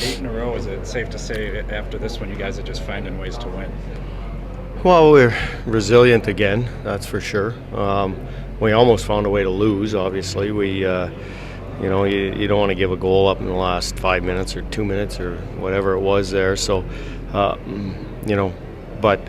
8 in a row. Is it safe to say after this one you guys are just finding ways to win? Well, we're resilient again, that's for sure. We almost found a way to lose. Obviously, you don't want to give a goal up in the last 5 minutes or 2 minutes or whatever it was there. So, but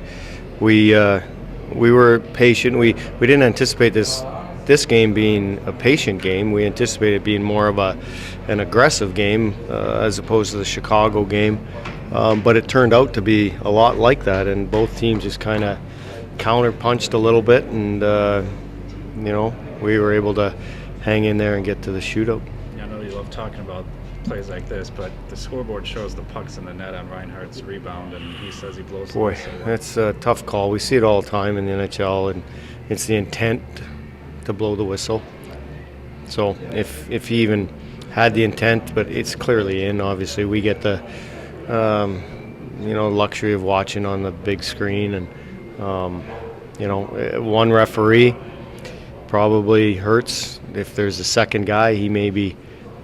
we were patient. We didn't anticipate this game being a patient game. We anticipated it being more of an aggressive game as opposed to the Chicago game. But it turned out to be a lot like that, and both teams just kind of counter-punched a little bit, and we were able to hang in there and get to the shootout. Yeah, I know you love talking about plays like this, but the scoreboard shows the pucks in the net on Reinhardt's rebound, and he says he blows. Boy, that's a tough call. We see it all the time in the NHL, and it's the intent to blow the whistle. So if he even had the intent, but it's clearly in. Obviously, we get the luxury of watching on the big screen, and one referee probably hurts. If there's a second guy, he maybe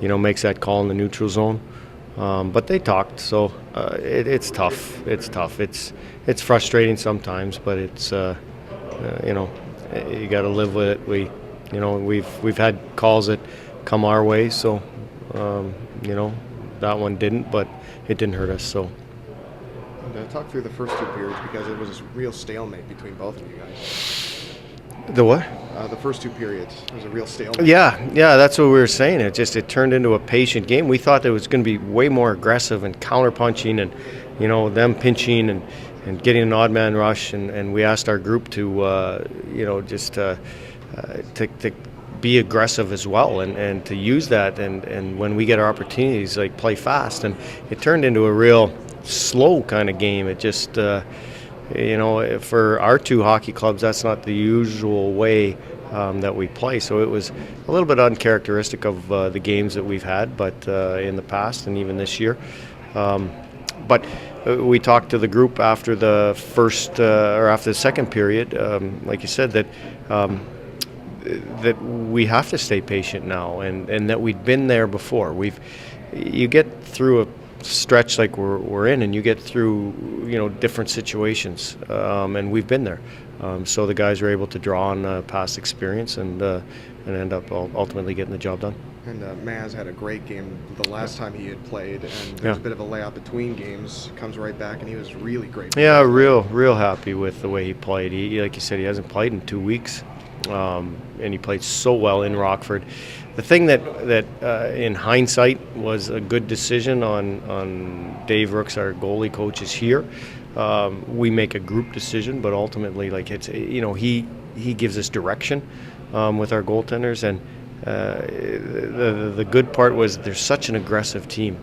makes that call in the neutral zone. But they talked, so it's tough. It's tough. It's frustrating sometimes, but it's you got to live with it. We've had calls that come our way, so that one didn't, but it didn't hurt us. So. And talk through the first two periods, because it was a real stalemate between both of you guys. The what? The first two periods. It was a real stalemate. Yeah, that's what we were saying. It turned into a patient game. We thought that it was going to be way more aggressive and counter-punching and, them pinching and getting an odd man rush. And we asked our group to, to be aggressive as well and to use that. And when we get our opportunities, like play fast. And it turned into a real slow kind of game. It just, for our two hockey clubs, that's not the usual way that we play. So it was a little bit uncharacteristic of the games that we've had, but in the past and even this year. But we talked to the group after the first or after the second period, like you said, that we have to stay patient now, and that we'd been there before. You get through a stretch like we're in, and you get through different situations, and we've been there. So the guys are able to draw on past experience and end up ultimately getting the job done. And Maz had a great game the last time he had played, and there's a bit of a layout between games. Comes right back, and he was really great. Yeah, real happy with the way he played. He, like you said, he hasn't played in 2 weeks, and he played so well in Rockford. The thing that in hindsight was a good decision on Dave Rooks, our goalie coach, is here. We make a group decision, but ultimately, he gives us direction with our goaltenders, and the good part was there's such an aggressive team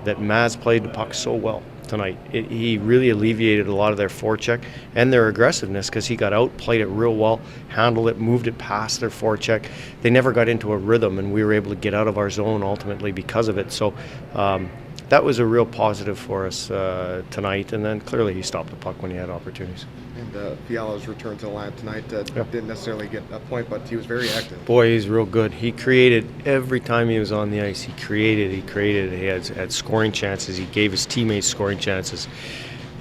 that Maz played the puck so well tonight. He really alleviated a lot of their forecheck and their aggressiveness, because he got out, played it real well, handled it, moved it past their forecheck. They never got into a rhythm, and we were able to get out of our zone ultimately because of it. So that was a real positive for us tonight. And then clearly he stopped the puck when he had opportunities. And Fiala's return to the lineup tonight didn't necessarily get a point, but he was very active. Boy, he's real good. He created every time he was on the ice. He created. He had scoring chances. He gave his teammates scoring chances.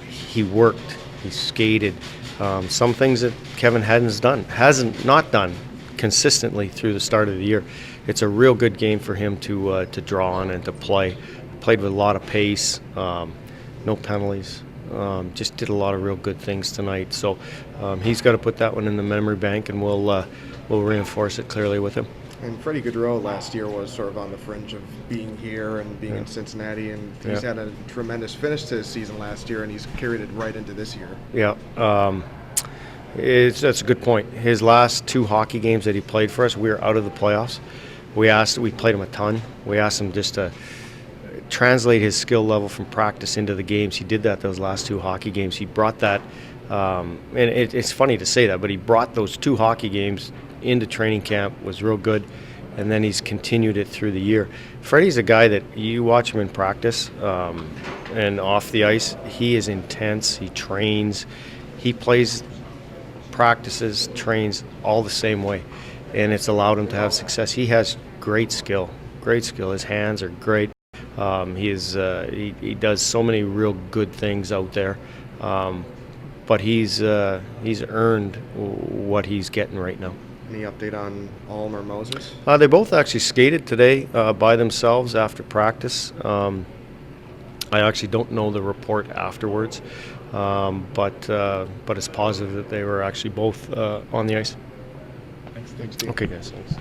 He worked. He skated. Some things that Kevin hasn't not done consistently through the start of the year. It's a real good game for him to draw on and to play. Played with a lot of pace. No penalties. Just did a lot of real good things tonight. So he's got to put that one in the memory bank, and we'll reinforce it clearly with him. And Freddie Gaudreau last year was sort of on the fringe of being here and being in Cincinnati, and he's had a tremendous finish to his season last year, and he's carried it right into this year. Yeah, that's a good point. His last 2 hockey games that he played for us, we were out of the playoffs. We played him a ton. We asked him just to translate his skill level from practice into the games. He did that those last 2 hockey games. He brought that, and it's funny to say that, but he brought those 2 hockey games into training camp, was real good, and then he's continued it through the year. Freddie's a guy that you watch him in practice and off the ice. He is intense. He trains. He plays, practices, trains all the same way, and it's allowed him to have success. He has great skill. His hands are great. He does so many real good things out there, but he's earned what he's getting right now. Any update on Alm or Moses? They both actually skated today by themselves after practice. I actually don't know the report afterwards, but it's positive that they were actually both on the ice. Thanks, Steve. Okay, guys. Thanks.